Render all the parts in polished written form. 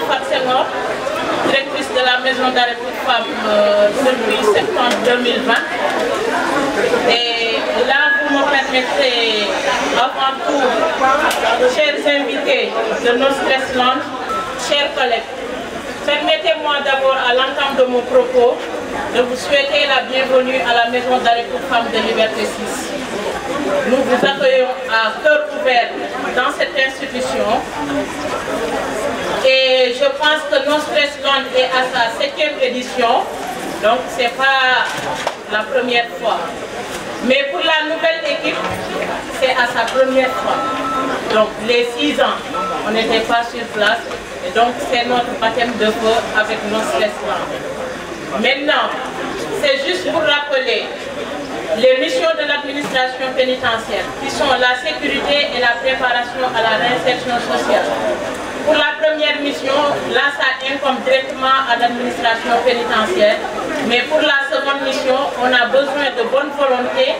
Fatou Senghor, directrice de la maison d'arrêt pour femmes depuis septembre 2020. Et là, vous me permettrez, avant tout, chers invités de No Stress Land, chers collègues, permettez-moi d'abord, à l'entame de mon propos, de vous souhaiter la bienvenue à la maison d'arrêt pour femmes de Liberté 6. Nous vous accueillons à cœur ouvert dans cette institution et je pense que No Stress Land est à sa 7e édition, donc ce n'est pas la première fois. Mais pour la nouvelle équipe, c'est à sa première fois. Donc les 6 ans, on n'était pas sur place et donc c'est notre baptême de feu avec No Stress Land. Maintenant, c'est juste pour rappeler les missions de l'administration pénitentiaire qui sont la sécurité et la préparation à la réinsertion sociale. Pour la première mission, là ça incombe directement à l'administration pénitentiaire, mais pour la seconde mission, on a besoin de bonne volonté,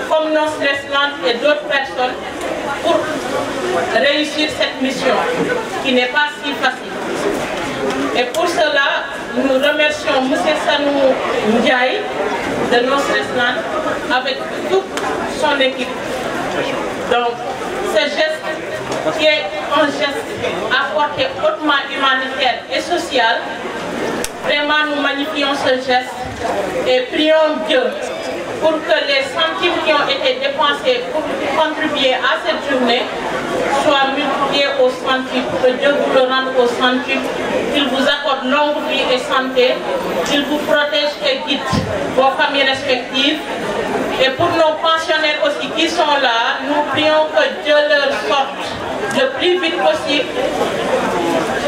comme No Stress Land et d'autres personnes, pour réussir cette mission, qui n'est pas si facile. Et pour cela, nous remercions M. Sanou Ndiaye de No Stress Land avec toute son équipe. Donc, ce geste qui est un geste à portée hautement humanitaire et social, vraiment nous magnifions ce geste et prions Dieu pour que les centimes qui ont été dépensés pour contribuer à cette journée soient multipliés au centuple, que Dieu vous le rende au centuple, qu'il vous accorde longue vie et santé, qu'il vous protège et guide vos familles respectives. Et pour nos pensionnaires aussi qui sont là, nous prions que Dieu leur sorte le plus vite possible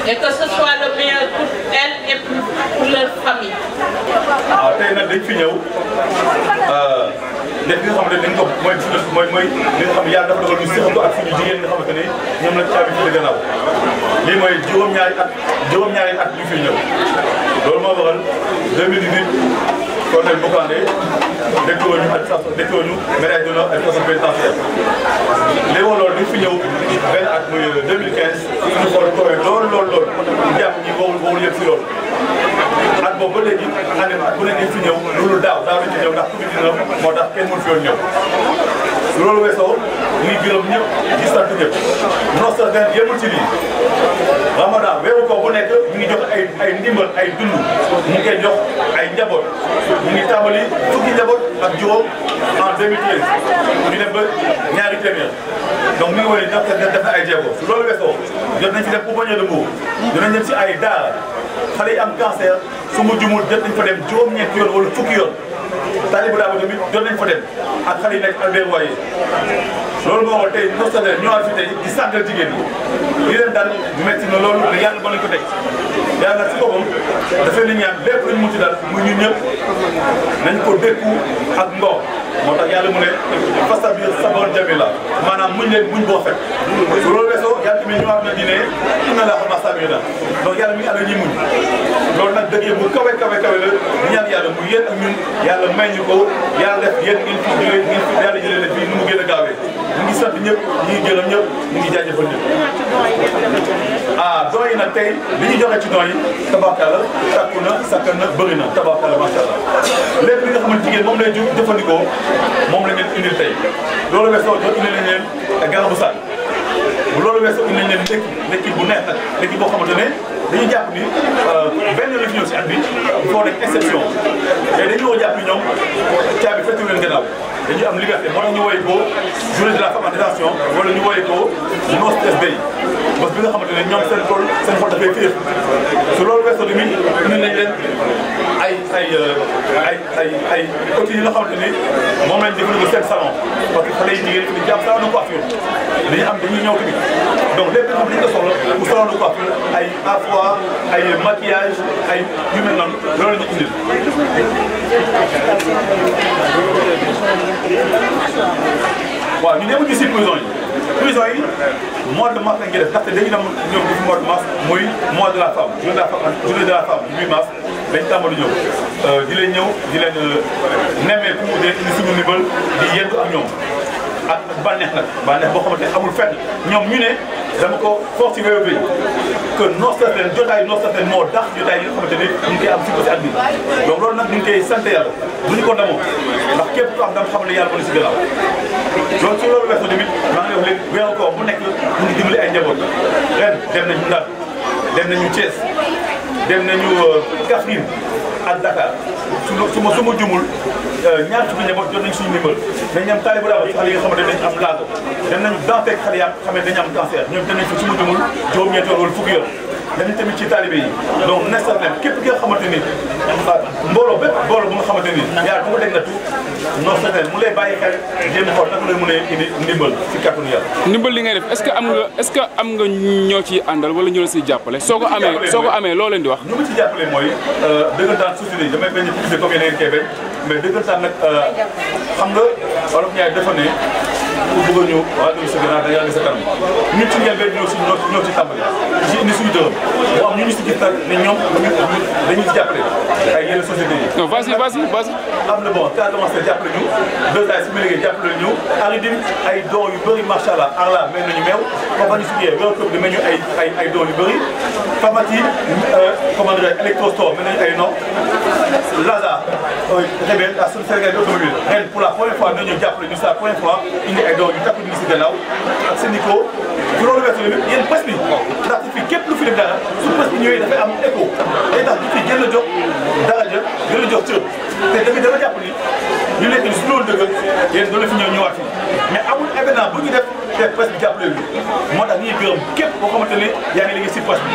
et que ce soit le meilleur pour elles et pour leur famille. tey nag dañ fi ñëw def li nga xamante ne dañ ko mooy li nga xam ne yàlla dafa dogal ñu séxal ko ak suñu jigéen ñi nga xamante ne ñoom la caabi ci gannaaw lii mooy juróom-ñaari at ñu fi ñëw loolu moo waral 2018 colonel Bokandé déggoo ñu médaille d'honneur administration pénitentiaire léegi woon loolu ñu fi ñëw benn at muy 2015 ñu xool tooy lool jàpp ñi wowul yëpp si loolu at boobu ba léegi année at bu nekk dañ fi ñëw loolu daaw lañ ci ñëw ndax Covid-19 moo tax kenn mënu fi woon ñëw loolu weesoo muy gërëm ñëpp di sant ñëpp No Stress Land yemul ci lii Ramadan weeru ko bu nekk ñu ngi jox ay ndimbal ay dund ñu ngi koy jox ay njaboot ñu ngi tàmbali fukki njaboot ak juróom en 2013 ñu dem ba ñaari téeméer donc mi ngi woon def na ay jéego su loolu weesoo jot nañ fi def pouponnière de Mbour dinañ dem si ay daara xale yi am cancer su mu jumul jot nañ fa dem juróom-ñeenti yoon wala fukki yoon Talibou Dabo tamit jot nañ fa dem ak xale yi nekk Albert Royer loolu moo waral tey No Stress Land ñëwaat fi tey di santal jigéen ñi li leen daal métti na loolu mais yàlla ba lañ ko teg yàlla si boppam dafay li ñaan lépp luñ munti daal muy ñun ñëpp nañ ko dékku ak ngor moo tax yàlla mu ne fastabir sabran jamila maanaam muñ leen muñ boo fekk su loolu weesoo yàlla tamit ñëwaat na di ne inna laaha ma'a saabiriin donc yàlla mi ngi ànd ak ñi muñ loolu nag dëgg bu kawe la ñu ñaan yàlla mu yéen ak ñun yàlla may ñu ko yàlla def yéen ngeen fi yàlla jëlee leen fii nu mu gën a gaawee ñu ngi sant ñëpp ñu ngi gërëm ñëpp ñu ngi jaajëfal ñëpp don yi nag tey li ñu joxe ci don yi tabaarkalla takku na sakkan na bëri na tabaarkalla macha allah lépp li nga xamante jigéen moom lay jëfandikoo moom la ngeen indil tey loolu weesoo jot indi nañ leen garabu saak bu loolu weesoo indi nañ leen ndekki bu neex nag ndekki boo xamante ne dañuy jàpp ni benn la fi ñëw si at bi il faut nekk exception mais dañu war a jàpp ni ñoom caabi fettu leen gannaaw dañuy am liberté moo tax ñu woowee ko journée de la femme en détention wala ñu woowee ko No Stress Day bés bi nga xamante ne ñoom seen xol dafay féex su loolu weesoo tamit indi nañ leen ay outils yi nga xamante ni moom lañ jëfandikoo seen salon parce que xale yi jigéen ñi dañuy am salon de coiffure dañuy ñëw tamit donc lépp nga xam ne dañu ko soxla pour salon de coiffure ay à fois ay maquillage ay yu mel noonu loolu la ñu indil. waaw ñu demuñu si prison yi mois de mars lañ koy def ndaxte dañu dem ñoom di mois de mars muy mois de la femme journée de la femme du 8 mars dañ tàmbali ñëw di leen nemmeeku di indi suñu ndimbal di yendu ak ñoom ak bànneex nag bànneex boo xamante ne amul fenn ñoom ñu ne dama ko force ci wéyu bi que non certain jotaay non certain moo tax jotaay yi nga xamante ni ñu ngi koy am si ko si at bi donc loolu nag ñu ngi koy sant yàlla bu ñu ko ndamoo ndax képp ku am dama xam ne yàlla ko ni si gannaaw loolu ci loolu weesu tamit maa ngi wax léegi weeru koor bu nekk mu ngi dimbali ay njaboot ren dem nañu Ndar dem nañu Thiès dem nañu Kaffrine ak Dakar su ma jumul ñaar fukki njaboot jot nañu suñu ndimbal dañu am taalibu daal xale yi nga xamante ne dañu am laago dem nañu Dantec xale yaa xam ne dañu am cancer ñoom dem nañu fa su ma jumul juróom-ñeenti yoon wala fukki yoon dañu tamit ci taalibe yi donc nestat nen képp ki nga xamante ni mbooloo bépp mbooloo bu nga xamante ni yàlla bu ko dégg natu non certain mu lay bàyyi xel jéem xool naka lay mën a indi ndimbal si kàttanu yàlla ndimbal li ngay def est-ce que am nga ñoo ciy àndal wala ñoo la siy jàppale soo ko amee loo leen di wax ñu ma ci jàppale mooy dëggantaan société yi damay bañ a publicité comme yeneen kee benn mais dëggantaan nag xam nga wolof ñaay dafa ne ku bëgg a ñëw waa dëgg sa gannaaw da ngaa gis sa kanam ñun ci njëlbeen ñoo ci tàmbali ci indi suñu dërëm mu am ñu si gis nag ne ñoom dañuy ci jàppale ay yenn sociétés yi. non vas-y am na bon ka commencé jàppale ñu deux ans si ma liggéey jàppale ñu Aridim ay dons yu bëri macha allah arla mel nañu meew compagnie sucrière wér këpp di mel ñu ay dons yu bëri Famati comment dirais électrostore mel nañu ay non Lazare Rebelle à Sénégal automobile ren pour la première fois nañu jàppale ñu c'est la première fois indi ay dons yu takku ñu si gannaaw ak Sénico ci loolu weesu tamit yéen presse bi ndaxte fii képp lu fi def dara su presse bi ñëwee dafay am écho day tax du fi gën a jox daraja gën a jox cër te dëgg dama jàpp ni ñu nekk ni su loolu dëgg yéen doon la fi ñëwaat fii mais amul événement bu ñu def te presse bi jàppale moo tax ñuy gërëm képp boo xamante ne yaa ngi liggéey si presse bi